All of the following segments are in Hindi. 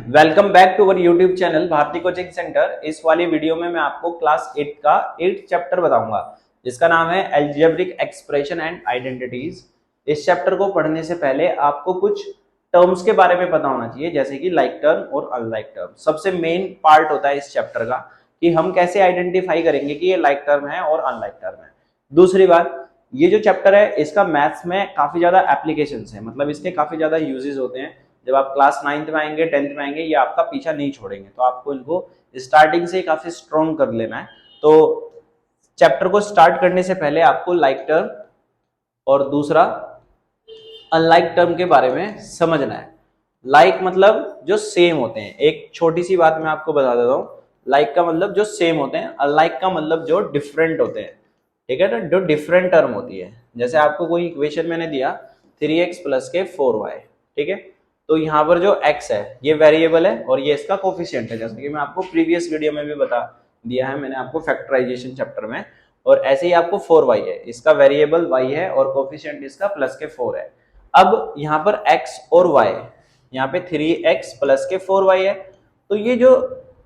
Welcome back to our YouTube channel Bharati coaching centre. इस वाली वीडियो में मैं आपको क्लास 8 का 8th चैप्टर बताऊंगा जिसका नाम है अलजेब्रिक एक्सप्रेशन एंड आइडेंटिटीज। इस चैप्टर को पढ़ने से पहले आपको कुछ टर्म्स के बारे में पता होना चाहिए, जैसे कि लाइक टर्म और अनलाइक टर्म। सबसे मेन पार्ट होता है इस चैप्टर का कि हम कैसे आइडेंटिफाई करेंगे कि ये लाइक टर्म है और अनलाइक टर्म है। दूसरी बात, ये जो चैप्टर है इसका मैथ्स में काफी ज्यादा एप्लीकेशंस है, मतलब इसके काफी ज्यादा यूजेस होते हैं। जब आप क्लास 9th में आएंगे, 10th में आएंगे, ये आपका पीछा नहीं छोड़ेंगे, तो आपको इनको स्टार्टिंग से काफी स्ट्रॉन्ग कर लेना है। तो चैप्टर को स्टार्ट करने से पहले आपको लाइक टर्म और दूसरा अनलाइक टर्म के बारे में समझना है। लाइक मतलब जो सेम होते हैं। एक छोटी सी बात मैं आपको बता देता हूँ, लाइक का मतलब जो सेम होते हैं, अनलाइक का मतलब जो डिफरेंट होते हैं। ठीक है ना, जो डिफरेंट टर्म होती है। जैसे आपको कोई इक्वेशन मैंने दिया 3x प्लस के 4y, ठीक है, तो यहाँ पर जो x है ये वेरिएबल है और ये इसका कोफिशिएंट है, जैसे कि मैं आपको प्रीवियस वीडियो में भी बता दिया है मैंने आपको फैक्टराइजेशन चैप्टर में। और ऐसे ही आपको 4y है, इसका वेरिएबल y है और कोफिशिएंट इसका प्लस के 4 है। अब यहाँ पर x और y, यहाँ पे 3x प्लस के 4y है, तो ये जो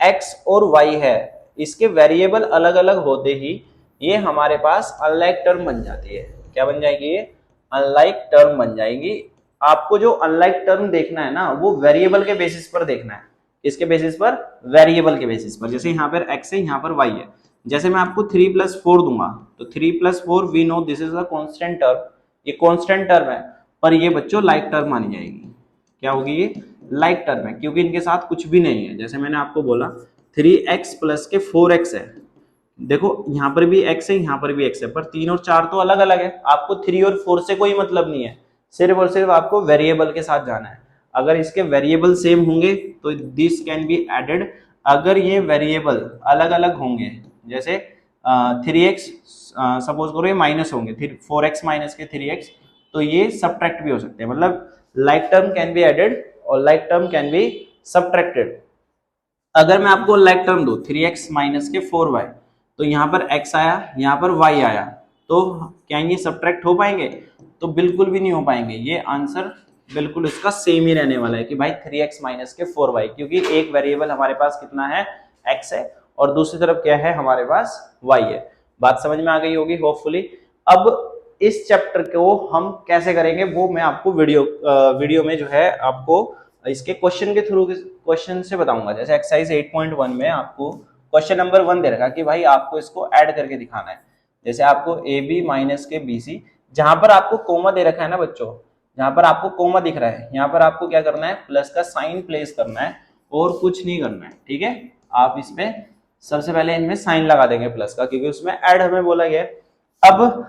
x और y है इसके वेरिएबल अलग अलग होते ही ये हमारे पास अनलाइक टर्म बन जाती है। क्या बन जाएगी? ये अनलाइक टर्म बन जाएगी। आपको जो अनलाइक टर्म देखना है ना, वो वेरिएबल के बेसिस पर देखना है। इसके बेसिस पर? वेरिएबल के बेसिस पर। जैसे यहाँ पर x है, यहाँ पर y है। जैसे मैं आपको 3 + 4 दूंगा तो 3 + 4 we know this is a constant term, ये कांस्टेंट टर्म है, पर ये बच्चों लाइक टर्म मानी जाएगी। क्या होगी? ये लाइक टर्म है, क्योंकि इनके साथ कुछ भी नहीं है। जैसे मैंने आपको बोला 3x प्लस के 4x है, देखो यहाँ पर भी x है, यहाँ पर भी x है, पर 3 और 4 तो अलग अलग है। आपको 3 और 4 से कोई मतलब नहीं है, सिर्फ और सिर्फ आपको वेरिएबल के साथ जाना है। अगर इसके वेरिएबल सेम होंगे तो दिस कैन बी एडेड। अगर ये वेरिएबल अलग अलग होंगे, जैसे 3x सपोज करो ये माइनस होंगे, 4x माइनस के 3x, तो ये सब्ट्रैक्ट भी हो सकते हैं। मतलब like term can be added और like term can be subtracted. अगर मैं आपको लाइक टर्म दूं 3x माइनस के 4y, तो यहाँ पर x आया, यहाँ पर y आया, तो क्या ये सब्ट्रैक्ट हो पाएंगे? तो बिल्कुल भी नहीं हो पाएंगे। ये आंसर बिल्कुल इसका सेम ही रहने वाला है कि भाई 3x माइनस के 4y, क्योंकि एक वेरिएबल हमारे पास कितना है? x है, और दूसरी तरफ क्या है? हमारे पास y है। बात समझ में आ गई होगी होपफुली। अब इस चैप्टर को हम कैसे करेंगे वो मैं आपको वीडियो में जो है आपको इसके क्वेश्चन के थ्रू क्वेश्चन से बताऊंगा। जैसे एक्सरसाइज 8.1 में आपको क्वेश्चन नंबर 1 दे रखा कि भाई आपको इसको ऐड करके दिखाना है। जैसे आपको AB माइनस के BC, जहां पर आपको कोमा दे रखा है ना बच्चों, जहां पर आपको कोमा दिख रहा है, यहाँ पर आपको क्या करना है? प्लस का साइन प्लेस करना है और कुछ नहीं करना है। ठीक है, आप इसमें सबसे पहले इनमें साइन लगा देंगे प्लस का, क्योंकि उसमें ऐड हमें बोला गया है। अब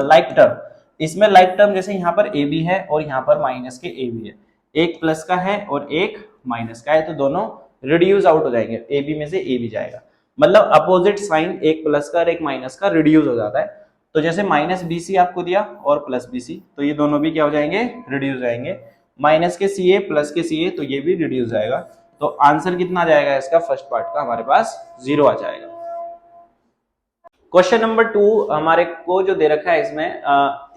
लाइक टर्म, इसमें लाइक टर्म जैसे यहाँ पर AB है और यहाँ पर माइनस के AB है, एक प्लस का है और एक माइनस का है, तो दोनों रिड्यूस आउट हो जाएंगे, AB में से AB जाएगा। मतलब अपोजिट साइन, एक प्लस का और एक माइनस का, रिड्यूस हो जाता है। तो जैसे माइनस BC आपको दिया और प्लस BC, तो ये दोनों भी क्या हो जाएंगे? रिड्यूस जाएंगे। माइनस के CA प्लस के CA, तो ये भी रिड्यूस जाएगा। तो आंसर कितना आ जाएगा इसका? फर्स्ट पार्ट का हमारे पास 0 आ जाएगा। क्वेश्चन नंबर 2 हमारे को जो दे रखा है इसमें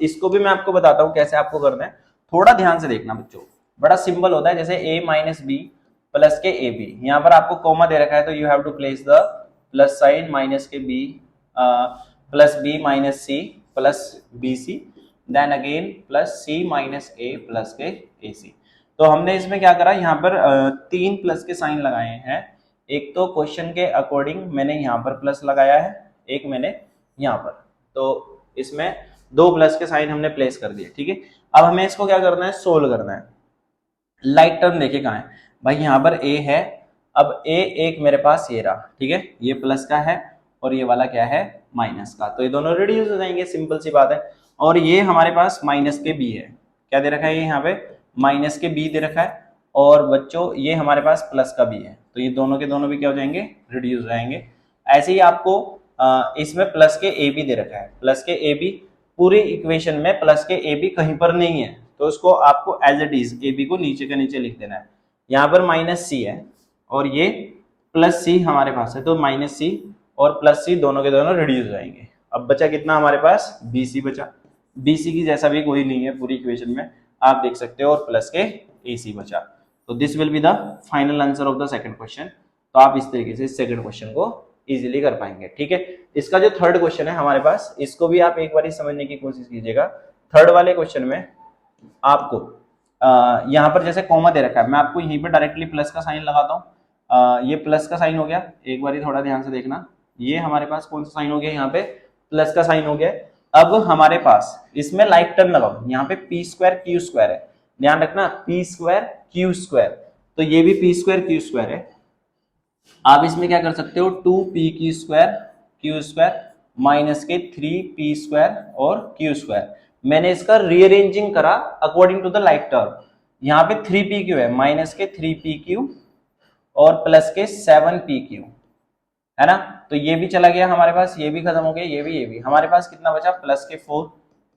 इसको भी मैं आपको बताता हूँ कैसे आपको करना है। थोड़ा ध्यान से देखना बच्चों, बड़ा सिंपल होता है। जैसे A माइनस B प्लस के AB, यहाँ पर आपको कोमा दे रखा है, तो you have to place the plus sign minus के B plus B minus C plus BC, then again plus C minus A plus के AC। तो हमने इसमें क्या करा, यहाँ पर 3 प्लस के साइन लगाए हैं। एक तो क्वेश्चन के अकॉर्डिंग मैंने यहाँ पर प्लस लगाया है, एक मैंने यहाँ पर, तो इसमें 2 प्लस के साइन हमने प्लेस कर दिए। ठीक है, अब हमें इसको क्या करना है? सोल्व करना है। लाइक टर्म देखिए कहाँ है भाई? यहाँ पर A है। अब A एक मेरे पास ये रहा, ठीक है, ये प्लस का है और ये वाला क्या है? माइनस का, तो ये दोनों रिड्यूस हो जाएंगे, सिंपल सी बात है। और ये हमारे पास माइनस के B है, क्या दे रखा है? ये यहाँ पे माइनस के B दे रखा है, और बच्चों ये हमारे पास प्लस का B है, तो ये दोनों के दोनों भी क्या हो जाएंगे? रिड्यूस हो जाएंगे। ऐसे ही आपको इसमें प्लस के ए बी दे रखा है, प्लस के ए बी, पूरी इक्वेशन में प्लस के ए बी कहीं पर नहीं है, तो इसको आपको as it is A B को नीचे के नीचे लिख देना है। यहाँ पर माइनस सी है और ये प्लस सी हमारे पास है, तो माइनस सी और प्लस सी दोनों के दोनों रिड्यूस हो जाएंगे। अब बचा कितना हमारे पास? बी सी बचा। बी सी की जैसा भी कोई नहीं है पूरी इक्वेशन में, आप देख सकते हो, और प्लस के ए सी बचा। तो this will be the final answer of the second question. तो आप इस तरीके से इस सेकंड क्वेश्चन को इजीली कर पाएंगे। ठीक है, इसका जो थर्ड क्वेश्चन है हमारे पास, इसको भी आप एक बार समझने की कोशिश कीजिएगा। थर्ड वाले क्वेश्चन में आपको यहाँ पर जैसे कॉमा दे रखा है, मैं आपको यहीं पर डायरेक्टली प्लस का साइन लगाता हूँ। ये प्लस का साइन हो गया, एक बार थोड़ा ध्यान से देखना, ये हमारे पास कौन सा साइन हो गया, यहाँ पे प्लस का साइन हो गया। अब हमारे पास इसमें लाइक टर्म लगाओ, यहाँ पे पी स्क्वायर क्यू स्क्वायर है, ध्यान रखना पी स्क्वायर क्यू स्क्वायर, तो ये भी पी स्क्वायर क्यू स्क्वायर है। आप इसमें क्या कर सकते हो, 2p क्यू स्क्वायर माइनस के 3p स्क्वायर और क्यू स्क्वायर। मैंने इसका रीअरेंजिंग करा according to the like term. यहाँ पे 3p क्यू है, माइनस के 3p क्यू और प्लस के 7p क्यू, है ना। तो ये भी चला गया हमारे पास, ये भी खत्म हो गया, ये भी। हमारे पास कितना बचा, प्लस के 4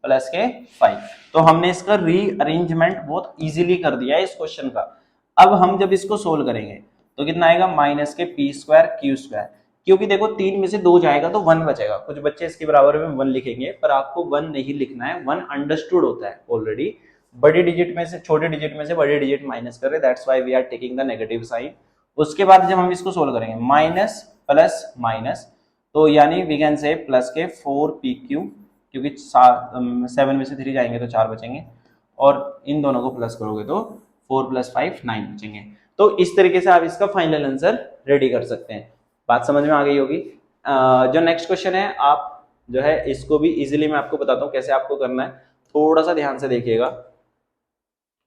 प्लस के 5। तो हमने इसका रीअरेंजमेंट बहुत इजीली कर दिया है इस क्वेश्चन का। अब हम जब इसको सोल्व करेंगे तो कितना आएगा, माइनस के पी स्क्वायर क्यू स्क्वायर, क्योंकि देखो 3 में से 2 जाएगा तो 1 बचेगा। कुछ बच्चे इसके बराबर में 1 लिखेंगे, पर आपको 1 नहीं लिखना है, 1 अंडरस्टूड होता है ऑलरेडी। बड़ी डिजिट में से छोटे डिजिट में से बड़े डिजिट माइनस कर रहे, that's why we are taking the negative sign. उसके बाद जब हम इसको सोल्व करेंगे, माइनस प्लस माइनस, तो यानी वी कैन से प्लस के 4pq, क्योंकि 7 में से 3 जाएंगे तो 4 बचेंगे, और इन दोनों को प्लस करोगे तो 4 + 5 9 बचेंगे। तो इस तरीके से आप इसका फाइनल आंसर रेडी कर सकते हैं। बात समझ में आ गई होगी। जो नेक्स्ट क्वेश्चन है, आप जो है इसको भी इजीली मैं आपको बताता हूँ कैसे आपको करना है, थोड़ा सा ध्यान से देखिएगा।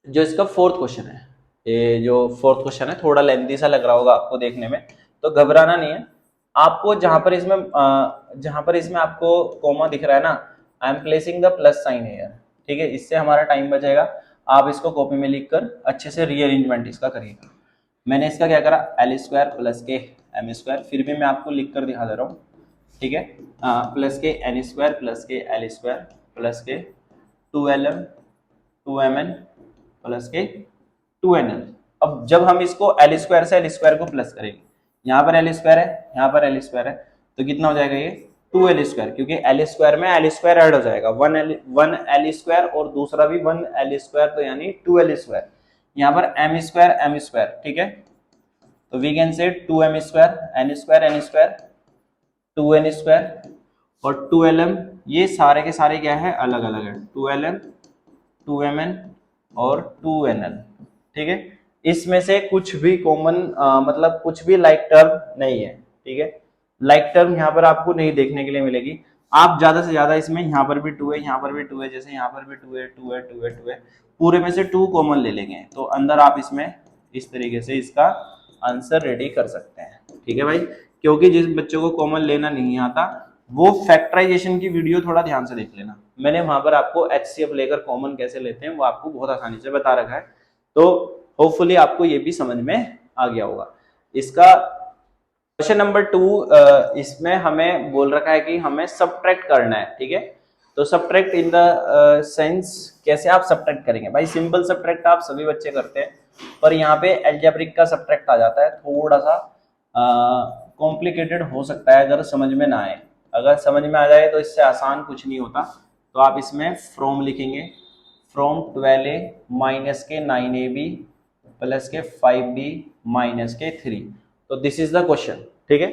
जो इसका फोर्थ क्वेश्चन है, ये जो फोर्थ क्वेश्चन है थोड़ा लेंथी सा लग रहा होगा आपको देखने में, तो घबराना नहीं है। आपको जहां पर इसमें आपको कॉमा दिख रहा है ना, I am placing the plus sign here, ठीक है, इससे हमारा टाइम बचेगा। आप इसको कॉपी में लिखकर अच्छे से रीअरेंजमेंट इसका करिएगा। मैंने इसका क्या करा, l स्क्वायर प्लस के m स्क्वायर, फिर भी मैं आपको लिख कर दिखा दे रहा हूँ, ठीक है, प्लस के n स्क्वायर प्लस के l स्क्वायर प्लस के 2lm 2mn प्लस के 2nl। अब जब हम इसको l स्क्वायर से l स्क्वायर को प्लस करेंगे, यहाँ पर l स्क्वायर है, यहाँ पर l स्क्वायर है, तो कितना हो जाएगा ये 2l स्क्वायर, क्योंकि l स्क्वायर में l स्क्वायर ऐड हो जाएगा, 1l स्क्वायर और दूसरा भी 1l स्क्वायर, तो यानी 2l स्क्वायर। यहाँ पर m स्क्वायर, ठीक है, तो we can say 2m square n square 2n square और 2lm, ये सारे के सारे क्या है, अलग अलग है, 2lm 2mn और 2nl, ठीक है। इसमें से कुछ भी कॉमन मतलब कुछ भी लाइक टर्म नहीं है, ठीक है, लाइक टर्म यहाँ पर आपको नहीं देखने के लिए मिलेगी। आप ज्यादा से ज्यादा इसमें यहाँ पर भी 2 है, यहाँ पर भी 2 है, जैसे यहाँ पर भी 2 है, 2 है, 2 है, 2 है, पूरे में से 2 कॉमन ले लेंगे, तो अंदर आप इसमें इस तरीके से इसका आंसर रेडी कर सकते हैं, ठीक है भाई। क्योंकि जिस बच्चों को कॉमन लेना नहीं आता वो फैक्टराइजेशन की वीडियो थोड़ा ध्यान से देख लेना, मैंने वहां पर आपको HCF लेकर कॉमन कैसे लेते हैं वो आपको बहुत आसानी से बता रखा है, तो होपफुली आपको ये भी समझ में आ गया होगा। इसका क्वेश्चन नंबर 2, इसमें हमें बोल रखा है कि हमें सब्ट्रैक्ट करना है, ठीक है। तो सब्ट्रैक्ट इन द सेंस, कैसे आप सब्ट्रैक्ट करेंगे भाई, सिंपल सब्ट्रैक्ट आप सभी बच्चे करते हैं, पर यहाँ पे अलजेब्रिक का सब्ट्रैक्ट आ जाता है, थोड़ा सा कॉम्प्लिकेटेड हो सकता है अगर समझ में ना आए। अगर समझ में आ जाए तो इससे आसान कुछ नहीं होता। तो आप इसमें फ्रॉम लिखेंगे, फ्रॉम 12a माइनस के 9ab प्लस के 5b माइनस के 3, तो दिस इज द क्वेश्चन, ठीक है।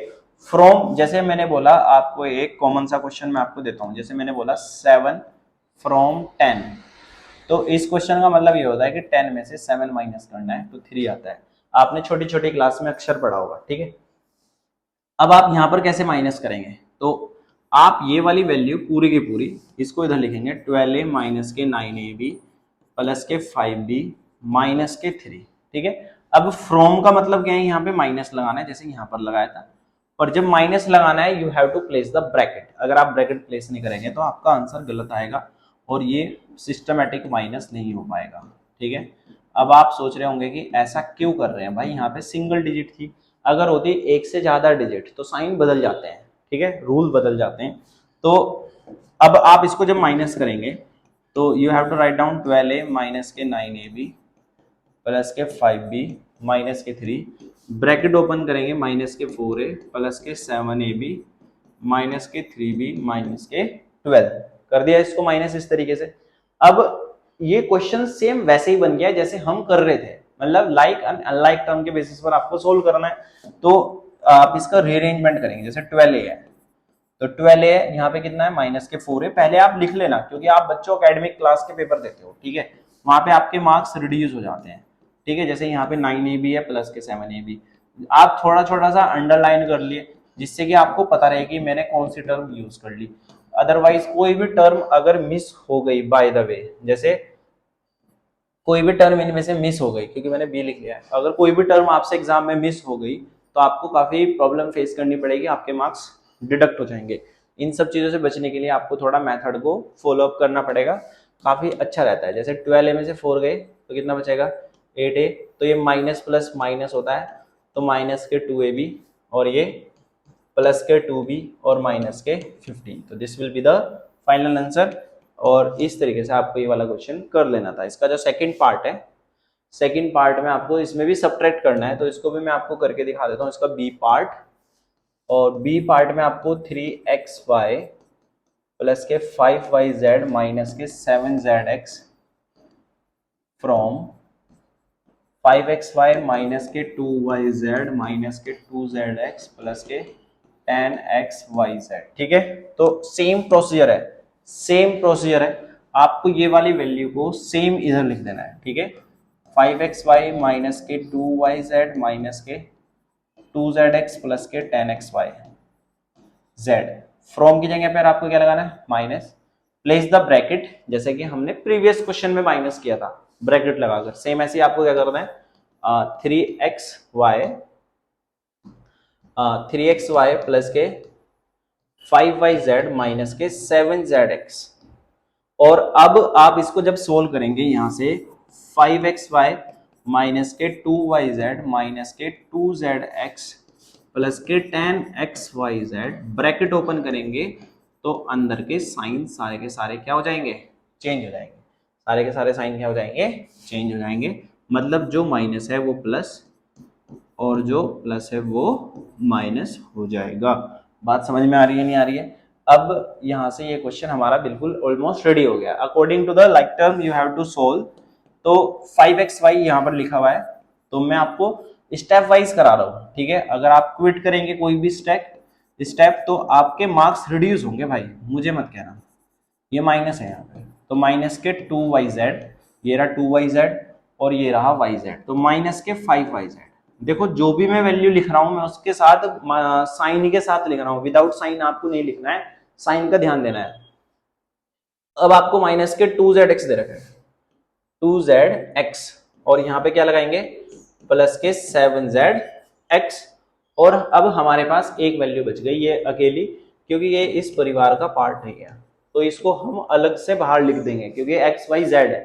फ्रॉम, जैसे मैंने बोला आपको एक कॉमन सा क्वेश्चन मैं आपको देता हूं, जैसे मैंने बोला 7 फ्रॉम 10, तो इस क्वेश्चन का मतलब ये होता है कि 10 में से 7 माइनस करना है तो 3 आता है। आपने छोटी छोटी क्लास में अक्षर पढ़ा होगा, ठीक है। अब आप यहाँ पर कैसे माइनस करेंगे, तो आप ये वाली वैल्यू पूरी की पूरी इसको इधर लिखेंगे, 12a माइनस के 9ab प्लस के 5b माइनस के 3, ठीक है। अब फ्रॉम का मतलब क्या है, यहाँ पे माइनस लगाना है, जैसे यहाँ पर लगाया था, और जब माइनस लगाना है you have to place the bracket. अगर आप ब्रैकेट प्लेस नहीं करेंगे तो आपका आंसर गलत आएगा और ये सिस्टमेटिक माइनस नहीं हो पाएगा, ठीक है। अब आप सोच रहे होंगे कि ऐसा क्यों कर रहे हैं भाई, यहाँ पे सिंगल डिजिट थी, अगर होती एक से ज्यादा डिजिट तो साइन बदल जाते हैं, ठीक है, रूल बदल जाते हैं। तो अब आप इसको जब माइनस करेंगे तो you have to write down 12a minus के 9ab प्लस के 5b माइनस के 3, ब्रैकेट ओपन करेंगे, माइनस के 4a प्लस के 7ab माइनस के 3b माइनस के 12, कर दिया इसको माइनस इस तरीके से। अब ये क्वेश्चन सेम वैसे ही बन गया जैसे हम कर रहे थे, मतलब लाइक एंड अनलाइक टर्म के बेसिस पर आपको सोल्व करना है। तो आप इसका रीअरेंजमेंट करेंगे, जैसे 12a है तो 12a यहाँ पे कितना है माइनस के 4 है, पहले आप लिख लेना क्योंकि आप बच्चों एकेडमिक क्लास के पेपर देते हो, ठीक है, वहां पे आपके मार्क्स रिड्यूस हो जाते हैं, ठीक है। जैसे यहाँ पे 9a भी है प्लस के 7a भी, आप थोड़ा छोटा सा अंडरलाइन कर लिए जिससे कि आपको पता रहे कि मैंने कौन सी टर्म यूज कर ली। अदरवाइज कोई भी टर्म अगर मिस हो गई बाय द वे, जैसे कोई भी टर्म इनमें से मिस हो गई, क्योंकि मैंने बी लिख लिया है, अगर कोई भी टर्म आपसे एग्जाम में मिस हो गई तो आपको काफी प्रॉब्लम फेस करनी पड़ेगी, आपके मार्क्स डिडक्ट हो जाएंगे। इन सब चीजों से बचने के लिए आपको थोड़ा मेथड को फॉलो अप करना पड़ेगा, काफी अच्छा रहता है। जैसे 12a में से 4 गए तो कितना बचेगा 8a, तो ये माइनस प्लस माइनस होता है तो माइनस के 2ab और ये प्लस के 2b और माइनस के 15, तो this will be the final answer. और इस तरीके से आपको ये वाला क्वेश्चन कर लेना था। इसका जो सेकंड पार्ट है, सेकंड पार्ट में आपको इसमें भी सब्ट्रैक्ट करना है, तो इसको भी मैं आपको करके दिखा देता हूँ, इसका बी पार्ट। और बी पार्ट में आपको 3xy प्लस के 5yz माइनस के 7zx फ्रॉम 5xy माइनस के 2yz माइनस के 2zx प्लस के 10xyz, ठीक है। तो सेम प्रोसीजर है, सेम प्रोसीजर है, आपको ये वाली वैल्यू को सेम इधर लिख देना है, ठीक है। 5xy माइनस के 2yz माइनस के 2zx प्लस के 10xyz, फ्रॉम की जगह पर आपको क्या लगाना है माइनस, प्लेस द ब्रैकेट, जैसे कि हमने प्रीवियस क्वेश्चन में माइनस किया था ब्रैकेट लगाकर, सेम ऐसे ही आपको क्या करना है 3xy प्लस के 5yz माइनस के 7zx। और अब आप इसको जब सोल्व करेंगे यहां से 5xy माइनस के 2yz माइनस के 2zx प्लस के 10xyz ब्रैकेट ओपन करेंगे तो अंदर के साइन सारे के सारे क्या हो जाएंगे चेंज हो जाएंगे, सारे के सारे साइन क्या हो जाएंगे चेंज हो जाएंगे, मतलब जो माइनस है वो प्लस और जो प्लस है वो माइनस हो जाएगा। बात समझ में आ रही है नहीं आ रही है? अब यहां से ये क्वेश्चन हमारा बिल्कुल ऑलमोस्ट रेडी हो गया। According to the like term you have to solve, तो 5xy यहाँ पर लिखा हुआ है तो मैं आपको स्टेप वाइज करा रहा हूँ, ठीक है। अगर आप क्विट करेंगे कोई भी स्टेप तो आपके मार्क्स रिड्यूस होंगे भाई, मुझे मत कहना। ये माइनस है यहाँ पे, तो माइनस के 2yz, ये रहा 2yz और ये रहा yz, तो माइनस के 5yz। देखो जो भी मैं वैल्यू लिख रहा हूं मैं उसके साथ साइन के साथ लिख रहा हूं, विदाउट साइन आपको नहीं लिखना है, साइन का ध्यान देना है। अब आपको माइनस के 2zx दे रखा है 2zx और यहाँ पे क्या लगाएंगे प्लस के 7zx, और अब हमारे पास एक वैल्यू बच गई ये अकेली, क्योंकि ये इस परिवार का पार्ट नहीं है तो इसको हम अलग से बाहर लिख देंगे, क्योंकि xyz है,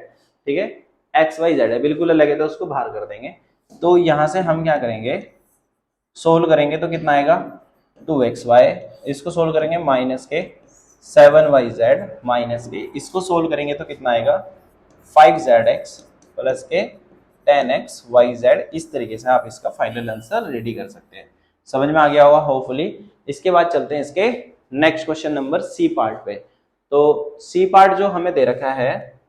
ठीक है, xyz है बिल्कुल अलग है तो उसको बाहर कर देंगे। तो यहां से हम क्या करेंगे सोल्व करेंगे तो कितना आएगा 2xy, इसको सोल्व करेंगे माइनस के 7yz माइनस के, इसको सोल्व करेंगे तो कितना आएगा 5zx प्लस के 10xyz। इस तरीके से आप इसका फाइनल आंसर रेडी कर सकते हैं। समझ में आ गया होगा होपफुली। इसके बाद चलते हैं इसके next question number C part पे। तो सी पार्ट जो हमें दे रखा है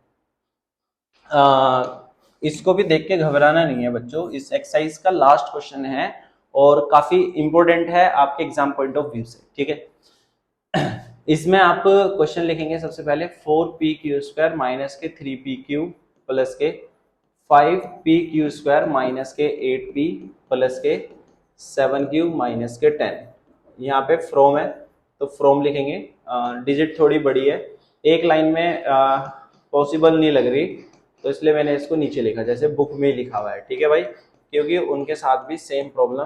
इसको भी देख के घबराना नहीं है बच्चों, इस एक्सरसाइज का लास्ट क्वेश्चन है और काफी इंपॉर्टेंट है आपके एग्जाम पॉइंट ऑफ व्यू से, ठीक है। इसमें आप क्वेश्चन लिखेंगे सबसे पहले 4pq² माइनस के 3pq प्लस के 5pq² माइनस के 8p प्लस के 7q माइनस के 10। यहाँ पे फ्रॉम है तो फ्रॉम लिखेंगे, डिजिट थोड़ी बड़ी है, एक लाइन में पॉसिबल नहीं लग रही तो इसलिए मैंने इसको नीचे लिखा जैसे बुक में लिखा हुआ है, ठीक है भाई, क्योंकि उनके साथ भी सेम प्रॉब्लम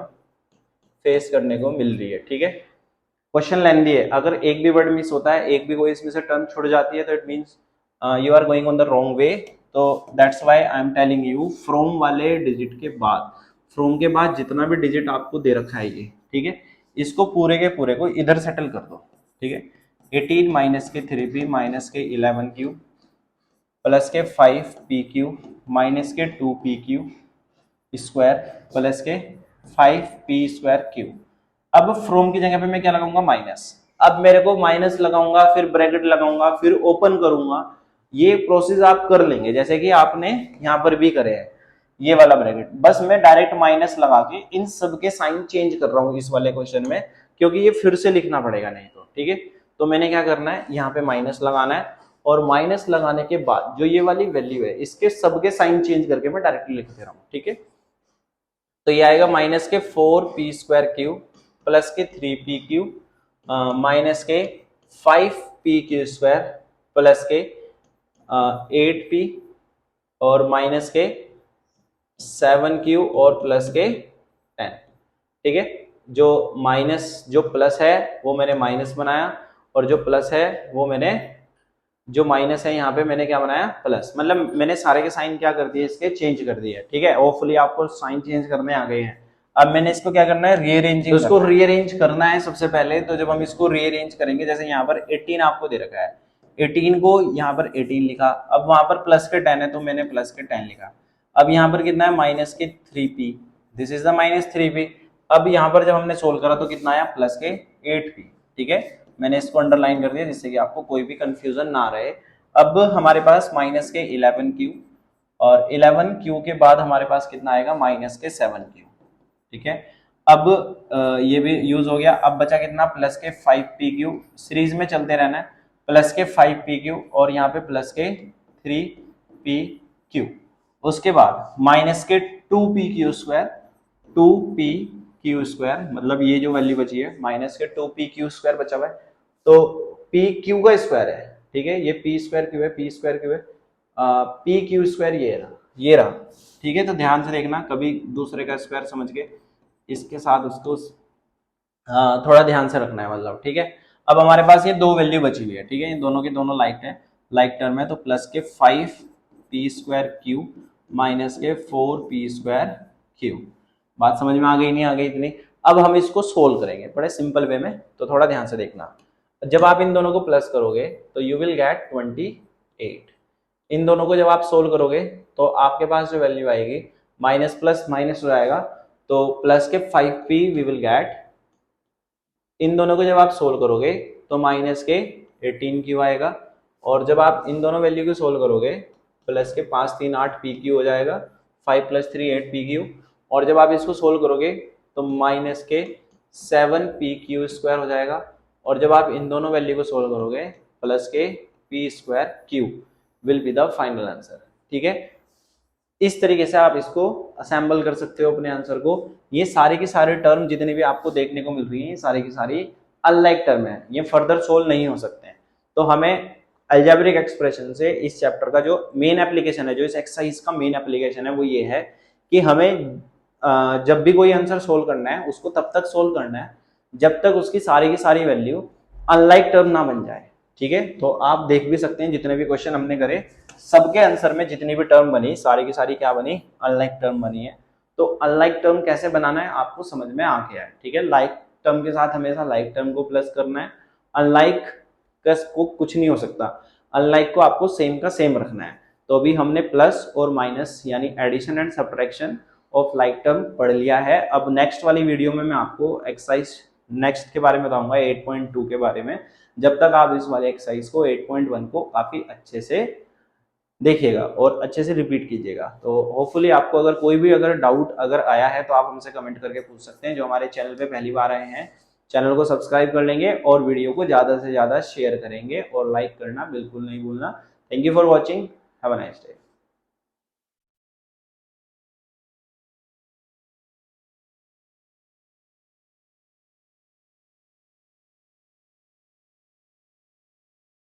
फेस करने को मिल रही है, ठीक है। क्वेश्चन लेंथी है, अगर एक भी वर्ड मिस होता है, एक भी कोई इसमें से टर्म छुट जाती है तो it means you are going on the wrong way, तो that's why I am telling you from वाले डिजिट के बाद, फ्रॉम के बाद जितना भी डिजिट आपको दे रखा है ये, ठीक है, इसको पूरे के पूरे को इधर सेटल कर दो, ठीक है। 18 माइनस के 3p माइनस के 11q प्लस के 5pq माइनस के 2pq स्क्वायर प्लस के 5p²q। अब फ्रॉम की जगह पे मैं क्या लगाऊंगा माइनस, अब मेरे को माइनस लगाऊंगा फिर ब्रैकेट लगाऊंगा फिर ओपन करूंगा, ये प्रोसेस आप कर लेंगे जैसे कि आपने यहाँ पर भी करे हैं। ये वाला ब्रैकेट, बस मैं डायरेक्ट माइनस लगा के इन सब के साइन चेंज कर रहा हूँ इस वाले क्वेश्चन में, क्योंकि ये फिर से लिखना पड़ेगा नहीं तो। ठीक है, तो मैंने क्या करना है, यहाँ पे माइनस लगाना है, और माइनस लगाने के बाद जो ये वाली वैल्यू है इसके सबके साइन चेंज करके मैं डायरेक्टली लिख दे रहा हूँ। ठीक है, तो ये आएगा माइनस के 4p² प्लस के 3p³ माइनस के 5p² प्लस के 8p और माइनस के 7q और प्लस के 10। ठीक है, जो माइनस जो प्लस है वो मैंने माइनस बनाया, और जो प्लस है वो मैंने, जो माइनस है यहाँ पे मैंने क्या बनाया, प्लस। मतलब मैंने सारे के साइन क्या कर दिए, इसके चेंज कर दिए। ठीक है, होपफुली आपको साइन चेंज करने आ गए हैं। अब मैंने इसको क्या करना है, रीअरेंजिंग। तो इसको रीअरेंज करना है सबसे पहले। तो जब हम इसको रीअरेंज करेंगे, जैसे यहाँ पर 18 आपको दे रखा है, 18 को यहाँ पर 18 लिखा, अब वहां पर प्लस के 10 है तो मैंने प्लस के 10 लिखा। अब यहाँ पर कितना है, माइनस के 3p, this is the minus 3p। अब यहाँ पर जब हमने सोल्व करा तो कितना आया, प्लस के 8p। ठीक है, मैंने इसको अंडरलाइन कर दिया जिससे कि आपको कोई भी कंफ्यूजन ना रहे। अब हमारे पास माइनस के 11q, और 11q के बाद हमारे पास कितना आएगा, माइनस के 7q। ठीक है, अब ये भी यूज हो गया। अब बचा कितना, प्लस के 5pq, सीरीज में चलते रहना है, प्लस के 5pq और यहाँ पे प्लस के 3pq। उसके बाद माइनस के 2pq², 2pq², मतलब ये जो वैल्यू बची है माइनस के 2pq² बचा हुआ है, तो pq का स्क्वायर है। ठीक है, ये p² क्यों है, p² क्यों है, pq² ये रहा। ठीक है, तो ध्यान से देखना, कभी दूसरे का स्क्वायर समझ के इसके साथ उसको थोड़ा ध्यान से रखना है, मतलब। ठीक है, अब हमारे पास ये दो वैल्यू बची हुई है। ठीक है, ये दोनों के दोनों लाइक है, लाइक टर्म है, तो प्लस के 5p² माइनस के 4p²। बात समझ में आ गई, नहीं आ गई इतनी? अब हम इसको सोल्व करेंगे बड़े सिंपल वे में, तो थोड़ा ध्यान से देखना। जब आप इन दोनों को प्लस करोगे तो यू विल गेट 28। इन दोनों को जब आप सोल्व करोगे तो आपके पास जो वैल्यू आएगी, माइनस प्लस माइनस हो जाएगा, तो प्लस के 5p वी विल गेट। इन दोनों को जब आप सोल्व करोगे तो माइनस के 18q आएगा, और जब आप इन दोनों वैल्यू को सोल्व करोगे, प्लस के 5 3 8 pq हो जाएगा, 5 + 3 8 pq, और जब आप इसको सोल्व करोगे तो माइनस के 7pq² हो जाएगा, और जब आप इन दोनों वैल्यू को सोल्व करोगे, प्लस के p²q will be the final answer. ठीक है, इस तरीके से आप इसको असेंबल कर सकते हो अपने आंसर को। ये सारे के सारे टर्म जितने भी आपको देखने को मिल रही हैं, ये सारी की सारी अनलाइक टर्म है, ये फर्दर सोल्व नहीं हो सकते हैं। तो हमें अलजेब्रिक एक्सप्रेशन से इस चैप्टर का जो मेन एप्लीकेशन है, जो इस एक्सरसाइज का मेन एप्लीकेशन है, वो ये है कि हमें जब भी कोई आंसर सोल्व करना है उसको तब तक सोल्व करना है जब तक उसकी सारी की सारी वैल्यू अनलाइक टर्म ना बन जाए। ठीक है, तो आप देख भी सकते हैं जितने भी क्वेश्चन हमने करे, सबके आंसर में जितनी भी टर्म बनी, सारी की सारी क्या बनी, अनलाइक टर्म बनी है। तो अनलाइक टर्म कैसे बनाना है आपको समझ में आ गया है। ठीक है, लाइक टर्म के साथ हमेशा लाइक टर्म को प्लस करना है, अनलाइक को कुछ नहीं हो सकता, अनलाइक को आपको सेम का सेम रखना है। तो अभी हमने प्लस और माइनस यानी addition and subtraction of like term पढ़ लिया है। अब नेक्स्ट वाली वीडियो में मैं आपको एक्सरसाइज नेक्स्ट के बारे में बताऊंगा, 8.2 के बारे में। जब तक आप इस वाले एक्सरसाइज को 8.1 को काफी अच्छे से देखिएगा और अच्छे से रिपीट कीजिएगा। तो होपफुली आपको अगर कोई भी अगर डाउट अगर आया है तो आप हमसे कमेंट करके पूछ सकते हैं। जो हमारे चैनल पे पहली बार आए हैं, चैनल को सब्सक्राइब कर लेंगे और वीडियो को ज़्यादा से ज़्यादा शेयर करेंगे और लाइक करना बिल्कुल नहीं भूलना। Thank you for watching, have a nice day.